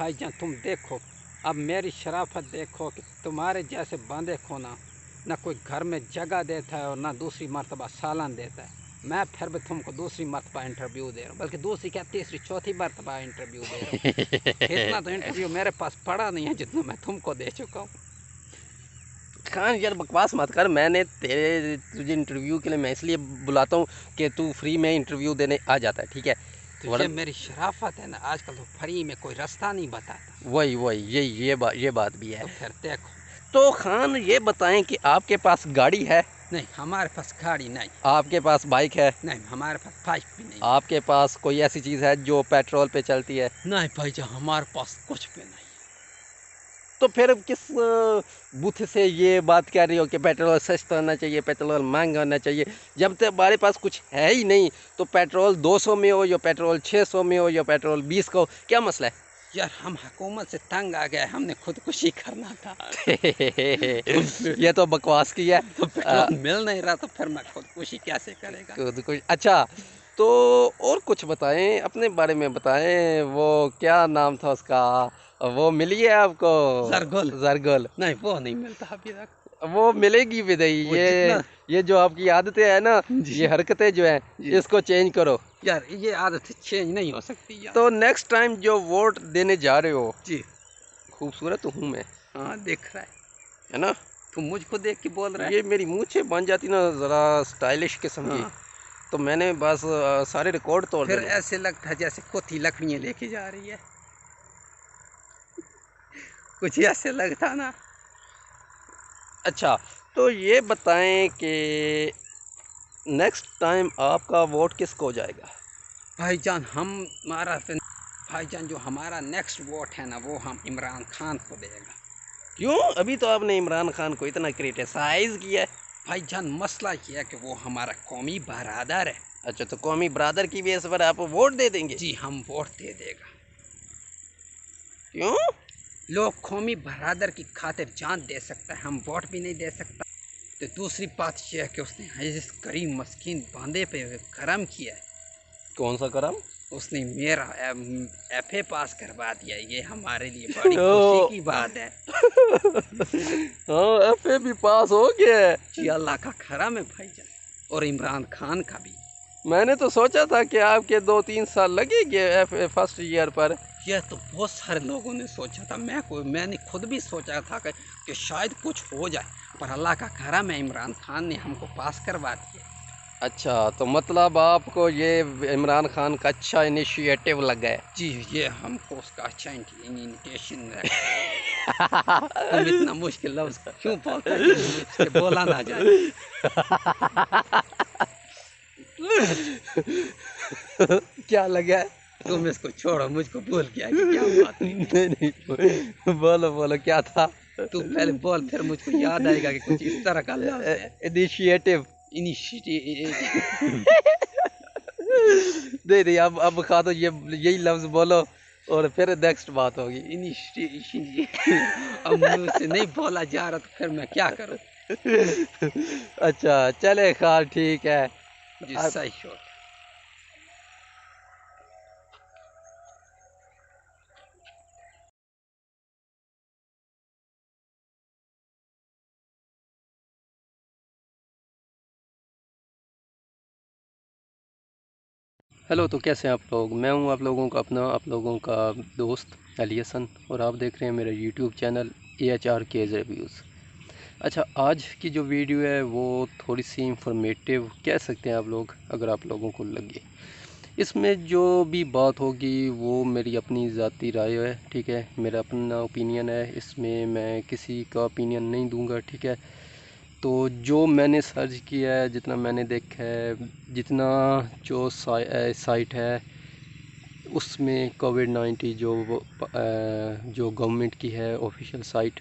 भाईजान तुम देखो, अब मेरी शराफत देखो कि तुम्हारे जैसे बंदे को ना कोई घर में जगह देता है और ना दूसरी मर्तबा सालन देता है। मैं फिर भी तुमको दूसरी मर्तबा इंटरव्यू दे रहा हूँ, बल्कि दूसरी क्या तीसरी चौथी मर्तबा इंटरव्यू दे रहा हूँ। इतना तो इंटरव्यू मेरे पास पड़ा नहीं है जितना मैं तुमको दे चुका हूँ। खान यार बकवास मत कर। मैंने तुझे इंटरव्यू के लिए मैं इसलिए बुलाता हूँ कि तू फ्री में इंटरव्यू देने आ जाता है, ठीक है। तो ये मेरी शराफत है ना, आजकल तो फ्री में कोई रास्ता नहीं बताता। वही ये बात भी है। तो फिर देखो, तो खान ये बताएं कि आपके पास गाड़ी है? नहीं हमारे पास गाड़ी नहीं। आपके पास बाइक है? नहीं हमारे पास बाइक भी नहीं। आपके पास कोई ऐसी चीज़ है जो पेट्रोल पे चलती है? नहीं भाईजान हमारे पास कुछ भी नहीं। तो फिर किस बुथ से ये बात कह रही हो कि पेट्रोल सस्ता होना चाहिए, पेट्रोल महंगा होना चाहिए, जब तक हमारे पास कुछ है ही नहीं? तो पेट्रोल 200 में हो या पेट्रोल 600 में हो या पेट्रोल 20 का हो, क्या मसला है? यार हम हुकूमत से तंग आ गए, हमने खुदकुशी करना था। ये तो बकवास की है। तो पेट्रोल मिल नहीं रहा तो फिर मैं खुदकुशी कैसे करेगा। अच्छा, तो और कुछ बताएं, अपने बारे में बताएं। वो क्या नाम था उसका, वो मिली है आपको? जरगुल? जरगुल? नहीं वो नहीं मिलता अभी तक। वो मिलेगी भी नहीं। ये जो आपकी आदतें हैं ना, ये हरकतें जो हैं, इसको चेंज करो यार। ये आदत चेंज नहीं हो सकती यार। तो नेक्स्ट टाइम जो वोट देने जा रहे हो जी खूबसूरत हूँ मैं, हाँ दिख रहा है ना? तुम मुझको देख के बोल रहा है। ये मेरी मूछें बन जाती ना ज़रा स्टाइलिश किस्म की, हाँ। तो मैंने बस सारे रिकॉर्ड तोड़ फिर देने। ऐसे लगता है जैसे कोठी लकड़ियाँ लेके जा रही है, कुछ ऐसे लगता ना। अच्छा, तो ये बताएं कि नेक्स्ट टाइम आपका वोट किसको हो जाएगा? भाईजान भाईजान जो हमारा नेक्स्ट वोट है ना, वो हम इमरान खान को देगा। क्यों? अभी तो आपने इमरान खान को इतना क्रिटिसाइज किया है। भाईजान मसला ये है कि वो हमारा कौमी बरादर है। अच्छा, तो कौमी ब्रादर की बेस पर आप वोट दे देंगे? जी हम वोट दे देगा। क्यों? लोग कौमी बरादर की खातिर जान दे सकता है, हम वोट भी नहीं दे सकता। तो दूसरी बात यह है कि उसने इस गरीब मस्कीन बांदे पे करम किया है। कौन सा करम? उसने मेरा FA पास करवा दिया, ये हमारे लिए बड़ी खुशी की बात है। हाँ, FA भी पास हो गया है। जी अल्लाह का करम है भाईजान, और इमरान खान का भी। मैंने तो सोचा था कि आपके 2-3 साल लगेंगे FA फर्स्ट ईयर पर। यह तो बहुत सारे लोगों ने सोचा था, मैंने खुद भी सोचा था कि शायद कुछ हो जाए, पर अल्लाह का करम है, इमरान खान ने हमको पास करवा दिया। अच्छा, तो मतलब आपको ये इमरान खान का अच्छा इनिशिएटिव लगा है? जी ये हमको उसका अच्छा इनिटेशन है। तुम इतना मुश्किल लफ्ज क्यों बोलते हैं कि मुझसे बोला ना जाए। क्या लगा है? तुम इसको छोड़ो, मुझको भूल गया कि क्या बात हुई। नहीं, बोलो क्या था? तू पहले बोल, फिर मुझको याद आएगा कि कुछ इस तरह का लफ्ज है। इनिशिएटिव। इनिशिएटिव। नहीं, अब खा तो ये यही लफ्ज बोलो और फिर नेक्स्ट बात होगी। अब मुझसे नहीं बोला जा रहा तो फिर मैं क्या करूं। अच्छा चले खैर, ठीक है। जी सही हो। हेलो, तो कैसे हैं आप लोग? मैं हूं आप लोगों का अपना, आप लोगों का दोस्त अली हसन, और आप देख रहे हैं मेरा यूट्यूब चैनल AHRK's रिव्यूज़। अच्छा, आज की जो वीडियो है वो थोड़ी सी इंफॉर्मेटिव कह सकते हैं आप लोग, अगर आप लोगों को लगे। इसमें जो भी बात होगी वो मेरी अपनी ज़ाती राय है, ठीक है, मेरा अपना ओपिनियन है, इसमें मैं किसी का ओपिनियन नहीं दूंगा, ठीक है। तो जो मैंने सर्च किया है, जितना मैंने देखा है, जितना जो साइट है उसमें कोविड-19 जो गवर्नमेंट की है ऑफिशियल साइट,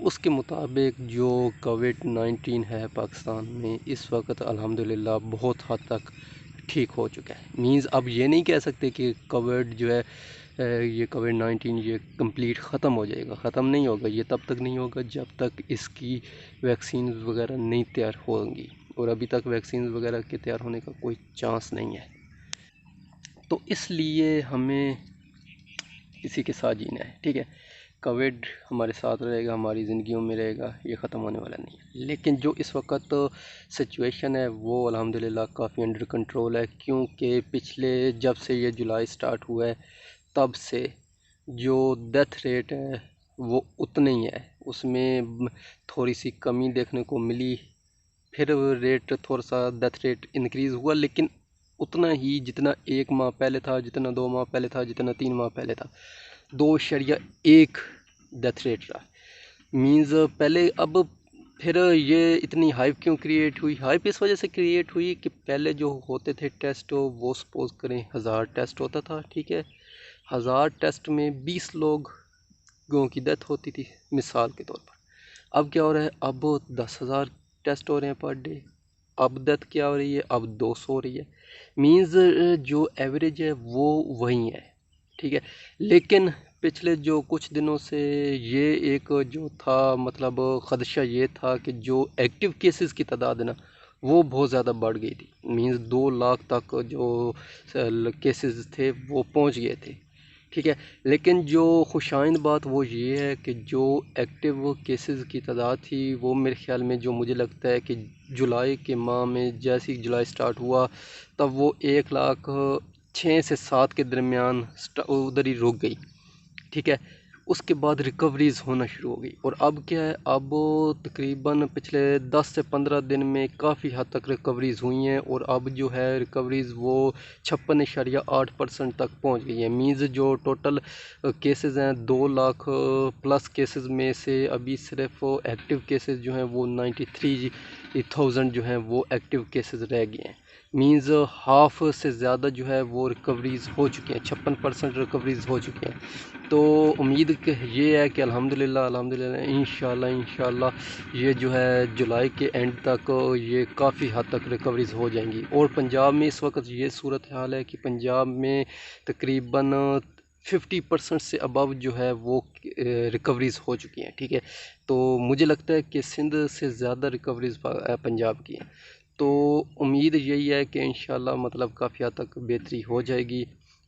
उसके मुताबिक जो कोविड-19 है पाकिस्तान में इस वक्त अल्हम्दुलिल्लाह बहुत हद तक ठीक हो चुका है। मींस अब ये नहीं कह सकते कि कोविड जो है ये कोविड-19 ये कंप्लीट ख़त्म हो जाएगा। ख़त्म नहीं होगा, ये तब तक नहीं होगा जब तक इसकी वैक्सीन वगैरह नहीं तैयार होंगी, और अभी तक वैक्सीन वगैरह के तैयार होने का कोई चांस नहीं है। तो इसलिए हमें किसी के साथ जीना है, ठीक है। कोविड हमारे साथ रहेगा, हमारी ज़िंदगियों में रहेगा, ये ख़त्म होने वाला नहीं है। लेकिन जो इस वक्त सिचुएशन है वो अल्हम्दुलिल्लाह काफ़ी अंडर कंट्रोल है, क्योंकि पिछले जब से ये जुलाई स्टार्ट हुआ है तब से जो डेथ रेट है वो उतना ही है, उसमें थोड़ी सी कमी देखने को मिली, फिर रेट थोड़ा सा डेथ रेट इंक्रीज़ हुआ, लेकिन उतना ही जितना 1 माह पहले था, जितना 2 माह पहले था, जितना 3 माह पहले था। 2.1 डेथ रेट रहा मीन्स पहले। अब फिर ये इतनी हाइप क्यों क्रिएट हुई? हाइप इस वजह से क्रिएट हुई कि पहले जो होते थे टेस्ट, वो सपोज करें 1000 टेस्ट होता था, ठीक है। 1000 टेस्ट में 20 लोगों की डेथ होती थी मिसाल के तौर पर। अब क्या हो रहा है? अब 10,000 टेस्ट हो रहे हैं पर डे। अब डेथ क्या हो रही है? अब 200 हो रही है। मीन्स जो एवरेज है वो वही है, ठीक है। लेकिन पिछले जो कुछ दिनों से ये एक जो था मतलब ख़दशा ये था कि जो एक्टिव केसेस की तादाद है ना वो बहुत ज़्यादा बढ़ गई थी। मीन्स 2 लाख तक जो केसेस थे वो पहुंच गए थे, ठीक है। लेकिन जो खुशाइंद बात वो ये है कि जो एक्टिव केसेस की तादाद थी वो मेरे ख्याल में, जो मुझे लगता है कि जुलाई के माह में जैसे ही जुलाई स्टार्ट हुआ तब वो 1,06,000 से 7 के दरमियान उधर ही रुक गई, ठीक है। उसके बाद रिकवरीज़ होना शुरू हो गई, और अब क्या है, अब तकरीबन पिछले 10 से 15 दिन में काफ़ी हद तक रिकवरीज़ हुई हैं, और अब जो है रिकवरीज़ वो 56.8% तक पहुंच गई हैं। मीन्स जो टोटल केसेस हैं 2 लाख प्लस केसेस में से अभी सिर्फ एक्टिव केसेस जो हैं वो 93,000 जो हैं वो एक्टिव केसेस रह गए हैं। मीन्स हाफ से ज़्यादा जो है वो रिकवरीज़ हो चुकी हैं, 56% रिकवरीज़ हो चुकी हैं। तो उम्मीद ये है कि अल्हम्दुलिल्लाह इंशाल्लाह ये जो है जुलाई के एंड तक ये काफ़ी हद तक रिकवरीज़ हो जाएंगी। और पंजाब में इस वक्त ये सूरत हाल है कि पंजाब में तकरीबन 50% से अबव जो है वो रिकवरीज़ हो चुकी हैं, ठीक है। तो मुझे लगता है कि सिंध से ज़्यादा रिकवरीज़ पंजाब की हैं। तो उम्मीद यही है कि इंशाल्लाह मतलब काफ़ी हद तक बेहतरी हो जाएगी।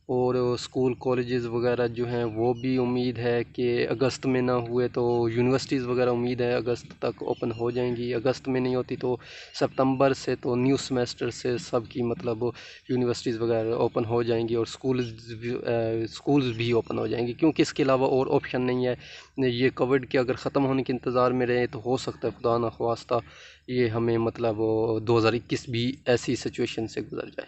और स्कूल कॉलेजेस वगैरह जो हैं वो भी उम्मीद है कि अगस्त में ना हुए तो यूनिवर्सिटीज़ वगैरह उम्मीद है अगस्त तक ओपन हो जाएंगी। अगस्त में नहीं होती तो सितंबर से, तो न्यू सेमेस्टर से सब की मतलब यूनिवर्सिटीज़ वगैरह ओपन हो जाएंगी, और स्कूल्स भी ओपन हो जाएंगी, क्योंकि इसके अलावा और ऑप्शन नहीं है। ये कोविड के अगर ख़त्म होने के इंतज़ार में रहे तो हो सकता है खुदा न ख्वास्ता ये हमें मतलब 2021 भी ऐसी सिचुएशन से गुजर जाए।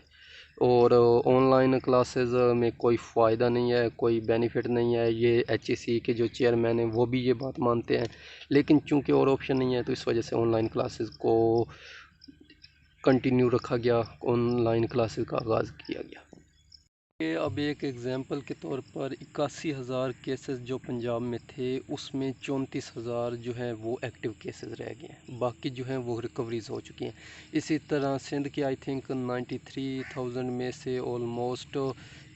और ऑनलाइन क्लासेस में कोई फ़ायदा नहीं है, कोई बेनिफिट नहीं है। ये HEC के जो चेयरमैन हैं वो भी ये बात मानते हैं, लेकिन चूंकि और ऑप्शन नहीं है तो इस वजह से ऑनलाइन क्लासेस को कंटिन्यू रखा गया, ऑनलाइन क्लासेस का आगाज़ किया गया। ये अब एक एग्ज़ाम्पल के तौर पर 81,000 केसेस जो पंजाब में थे उसमें 34,000 जो हैं वो एक्टिव केसेस रह गए हैं, बाकी जो हैं वो रिकवरीज़ हो चुकी हैं। इसी तरह सिंध के आई थिंक 93,000 में से ऑलमोस्ट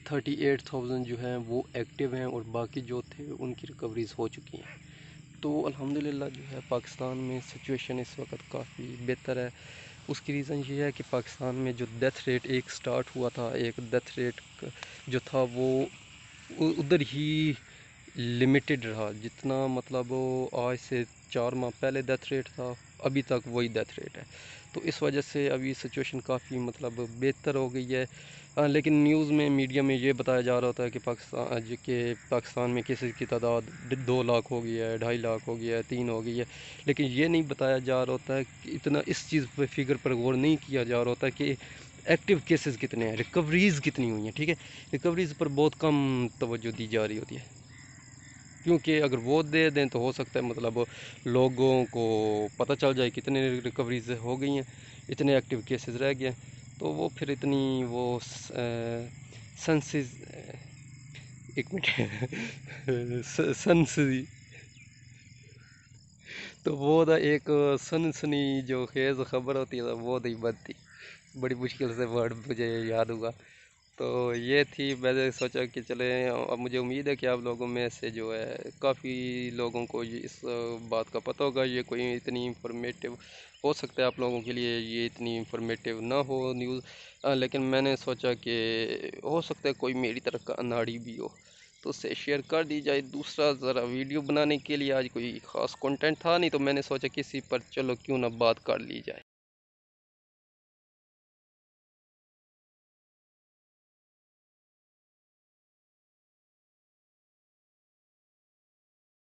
38,000 जो हैं वो एक्टिव हैं, और बाकी जो थे उनकी रिकवरीज़ हो चुकी हैं। तो अल्हम्दुलिल्लाह जो है पाकिस्तान में सिचुएशन इस वक्त काफ़ी बेहतर है। उसकी रीज़न ये है कि पाकिस्तान में जो डेथ रेट एक स्टार्ट हुआ था, एक डेथ रेट जो था वो उधर ही लिमिटेड रहा, जितना मतलब आज से 4 माह पहले डेथ रेट था अभी तक वही डेथ रेट है। तो इस वजह से अभी सिचुएशन काफ़ी मतलब बेहतर हो गई है। लेकिन न्यूज़ में, मीडिया में ये बताया जा रहा होता है कि पाकिस्तान में केसेस की तादाद 2 लाख हो गई है, 2.5 लाख हो गया है, 3 हो गई है। लेकिन ये नहीं बताया जा रहा होता है कि इतना इस चीज़ पर फिगर पर गौर नहीं किया जा रहा होता कि एक्टिव केसेस कितने हैं, रिकवरीज़ कितनी हुई हैं, ठीक है। रिकवरीज़ पर बहुत कम तवज्जो दी जा रही होती है, क्योंकि अगर वो दे दें तो हो सकता है मतलब लोगों को पता चल जाए कितने रिकवरीज हो गई हैं, इतने एक्टिव केसेस रह गए हैं, तो वो फिर इतनी वो सनसिज एक मिनट सनसी तो वो ना एक सनसनी जो खेज खबर होती है वो नहीं बनती। बड़ी मुश्किल से वर्ड मुझे याद हुआ। तो ये थी, मैंने सोचा कि चले, अब मुझे उम्मीद है कि आप लोगों में से जो है काफ़ी लोगों को ये इस बात का पता होगा। ये कोई इतनी इंफॉर्मेटिव, हो सकता है आप लोगों के लिए ये इतनी इंफॉर्मेटिव ना हो न्यूज़, लेकिन मैंने सोचा कि हो सकता है कोई मेरी तरह का अनाड़ी भी हो, तो उससे शेयर कर दी जाए। दूसरा, ज़रा वीडियो बनाने के लिए आज कोई ख़ास कंटेंट था नहीं, तो मैंने सोचा किसी पर चलो क्यों ना बात कर ली जाए।